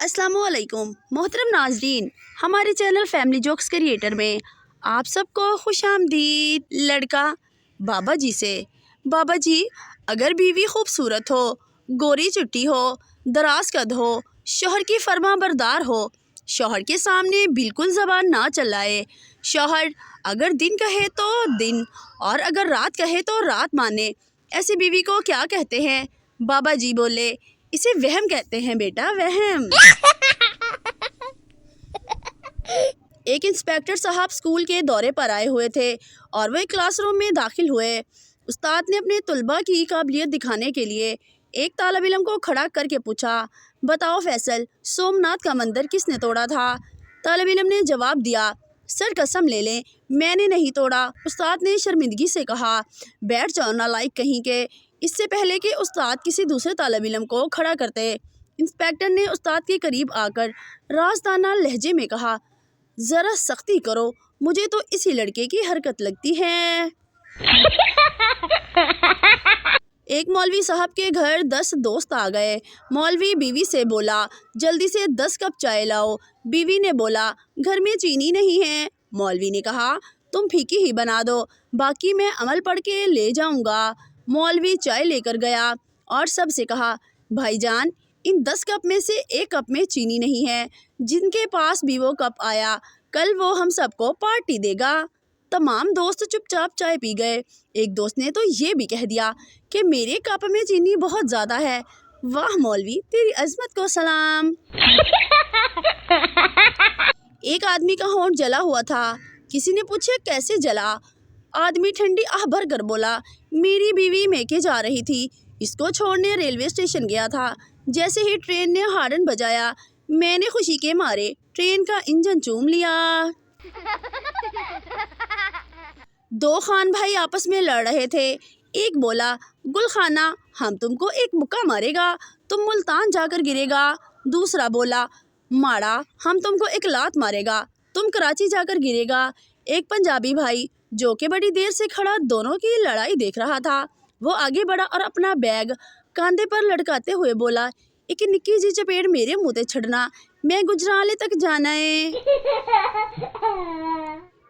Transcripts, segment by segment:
अस्सलाम वालेकुम मोहतरम नाजरीन, हमारे चैनल फैमिली जोक्स क्रिएटर में आप सबको खुशामदीद। लड़का बाबा जी से, बाबा जी अगर बीवी खूबसूरत हो, गोरी चुट्टी हो, दराज कद हो, शौहर की फर्मा बरदार हो, शौहर के सामने बिल्कुल ज़बान ना चलाए, शौहर अगर दिन कहे तो दिन और अगर रात कहे तो रात माने, ऐसी बीवी को क्या कहते हैं? बाबा जी बोले, इसे वहम कहते हैं बेटा, वहम। एक इंस्पेक्टर साहब स्कूल के दौरे पर आए हुए थे और वह क्लासरूम में दाखिल हुए। उस्ताद ने अपने तलबा की काबिलियत दिखाने के लिए एक तालिब इल्म को खड़ा करके पूछा, बताओ फैसल, सोमनाथ का मंदिर किसने तोड़ा था? तालिब इल्म ने जवाब दिया, सर कसम ले लें मैंने नहीं तोड़ा। उस्ताद ने शर्मिंदगी से कहा, बैठ जाओ नालायक कहीं के। इससे पहले कि उस्ताद किसी दूसरे तालिब इल्म को खड़ा करते, इंस्पेक्टर ने उस्ताद के करीब आकर राजदाना लहजे में कहा, ज़रा सख्ती करो, मुझे तो इसी लड़के की हरकत लगती है। एक मौलवी साहब के घर 10 दोस्त आ गए। मौलवी बीवी से बोला, जल्दी से 10 कप चाय लाओ। बीवी ने बोला, घर में चीनी नहीं है। मौलवी ने कहा, तुम फीकी ही बना दो, बाकी मैं अमल पढ़ के ले जाऊंगा। मौलवी चाय लेकर गया और सबसे कहा, भाईजान इन 10 कप में से एक कप में चीनी नहीं है। जिनके पास भी वो कप आया कल वो हम सबको पार्टी देगा। तमाम दोस्त चुपचाप चाय पी गए। एक दोस्त ने तो ये भी कह दिया कि मेरे कप में चीनी बहुत ज़्यादा है। वाह मौलवी, तेरी अजमत को सलाम। एक आदमी का होंठ जला हुआ था। किसी ने पूछा कैसे जला? आदमी ठंडी आह भर कर बोला, मेरी बीवी मैके जा रही थी, इसको छोड़ने रेलवे स्टेशन गया था। जैसे ही ट्रेन ने हॉर्न बजाया मैंने खुशी के मारे ट्रेन का इंजन चूम लिया। दो खान भाई आपस में लड़ रहे थे। एक बोला, गुल खाना हम तुमको एक मुक्का मारेगा, तुम मुल्तान जाकर गिरेगा। दूसरा बोला, माड़ा हम तुमको एक लात मारेगा, तुम कराची जाकर गिरेगा। एक पंजाबी भाई जो कि बड़ी देर से खड़ा दोनों की लड़ाई देख रहा था, वो आगे बढ़ा और अपना बैग कंधे पर लटकाते हुए बोला, एक निक्की जी चपेट मेरे मुँह ते छड़ना, मैं गुजराले तक जाना है।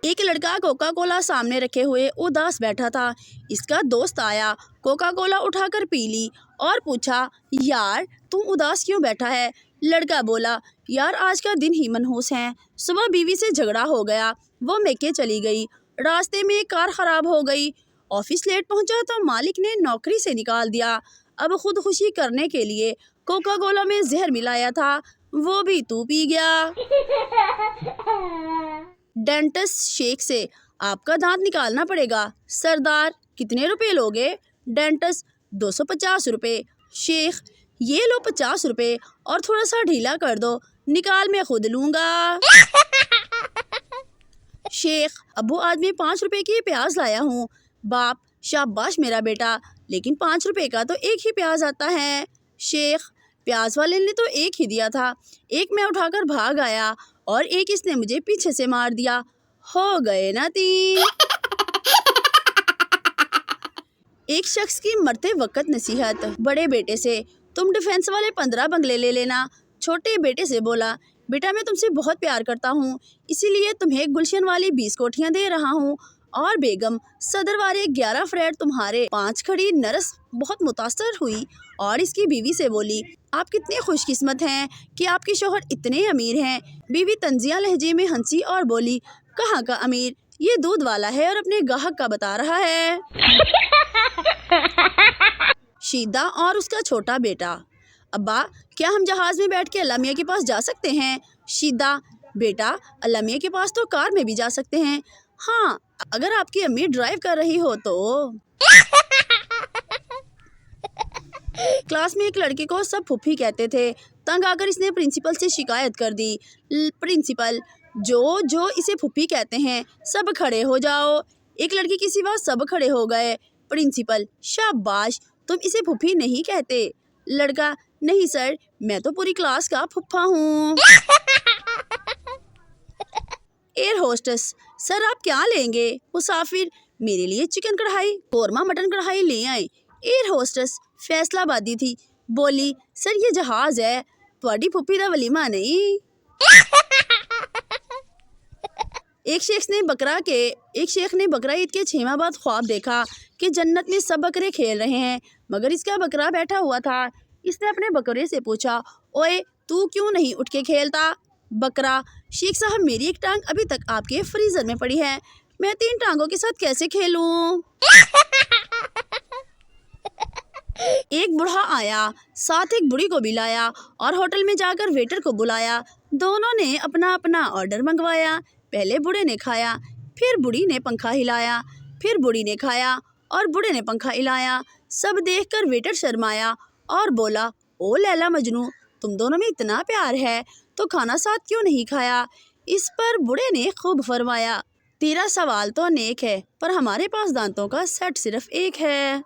एक लड़का कोका कोला सामने रखे हुए उदास बैठा था। इसका दोस्त आया, कोका कोला उठाकर पी ली और पूछा, यार तुम उदास क्यों बैठा है? लड़का बोला, यार आज का दिन ही मनहूस है, सुबह बीवी से झगड़ा हो गया, वो मैके चली गई, रास्ते में कार खराब हो गई, ऑफिस लेट पहुंचा तो मालिक ने नौकरी से निकाल दिया। अब खुदकुशी करने के लिए कोका कोला में जहर मिलाया था, वो भी तू पी गया। डेंटिस्ट शेख से, आपका दांत निकालना पड़ेगा। सरदार, कितने रुपए लोगे? डेंटिस्ट, 250 रुपये। शेख, ये लो 50 रुपये और थोड़ा सा ढीला कर दो, निकाल मैं खुद लूँगा। शेख, अब्बू आज मैं 5 रुपए की प्याज लाया हूँ। बाप, शाबाश मेरा बेटा, लेकिन 5 रुपए का तो एक ही प्याज आता है। शेख, प्याज वाले ने तो एक ही दिया था, एक मैं उठाकर भाग आया और एक इसने मुझे पीछे से मार दिया, हो गए ना 3। एक शख्स की मरते वक्त नसीहत बड़े बेटे से, तुम डिफेंस वाले 15 बंगले ले लेना। छोटे बेटे से बोला, बेटा मैं तुमसे बहुत प्यार करता हूँ, इसीलिए तुम्हें गुलशन वाली 20 कोठियाँ दे रहा हूँ, और बेगम सदर वाले 11 फ्लैट तुम्हारे। 5 खड़ी नर्स बहुत मुतासर हुई और इसकी बीवी से बोली, आप कितने खुशकिस्मत हैं कि आपके शौहर इतने अमीर हैं। बीवी तंजिया लहजे में हंसी और बोली, कहाँ का अमीर, ये दूध वाला है और अपने ग्राहक का बता रहा है। शीदा और उसका छोटा बेटा, अब्बा क्या हम जहाज में बैठ के अल्लाह मियां के पास जा सकते हैं? शीदा, बेटा अल्लाह मियां के पास तो कार में भी जा सकते हैं। हाँ, अगर आपकी अम्मी ड्राइव कर रही हो तो। क्लास में एक लड़के को सब फुफ्फी कहते थे। तंग आकर इसने प्रिंसिपल से शिकायत कर दी। प्रिंसिपल, जो जो इसे फुफ्फी कहते हैं सब खड़े हो जाओ। एक लड़की की सिवा सब खड़े हो गए। प्रिंसिपल, शाबाश, तुम इसे फुफ्फी नहीं कहते। लड़का, नहीं सर, मैं तो पूरी क्लास का फुफ्फा हूँ। एयर होस्टेस, सर आप क्या लेंगे? मुसाफिर, मेरे लिए चिकन कढ़ाई, कौरमा मटन कढ़ाई ले आए। एयर होस्टेस फैसलाबादी थी, बोली, सर ये जहाज़ है। ਤੁਹਾਡੀ ਫੁੱਫੀ ਦਾ ਵਲੀਮਾ ਨਹੀਂ। एक शेख ने बकरा ईद के 6 माह बाद ख्वाब देखा कि जन्नत में सब बकरे खेल रहे हैं, मगर इसका बकरा बैठा हुआ था। इसने अपने बकरे से पूछा, ओए तू क्यों नहीं उठ के खेलता? बकरा, शेख साहब मेरी एक टांग अभी तक आपके फ्रीजर में पड़ी है, मैं 3 टांगों के साथ कैसे खेलूं? एक बूढ़ा आया, साथ एक बूढ़ी को भी लाया और होटल में जाकर वेटर को बुलाया। दोनों ने अपना अपना ऑर्डर मंगवाया। पहले बूढ़े ने खाया, फिर बूढ़ी ने पंखा हिलाया, फिर बूढ़ी ने खाया और बूढ़े ने पंखा हिलाया। सब देखकर वेटर शर्माया और बोला, ओ लैला मजनू, तुम दोनों में इतना प्यार है तो खाना साथ क्यों नहीं खाया? इस पर बूढ़े ने खूब फरमाया, तेरा सवाल तो नेक है, पर हमारे पास दांतों का सेट सिर्फ एक है।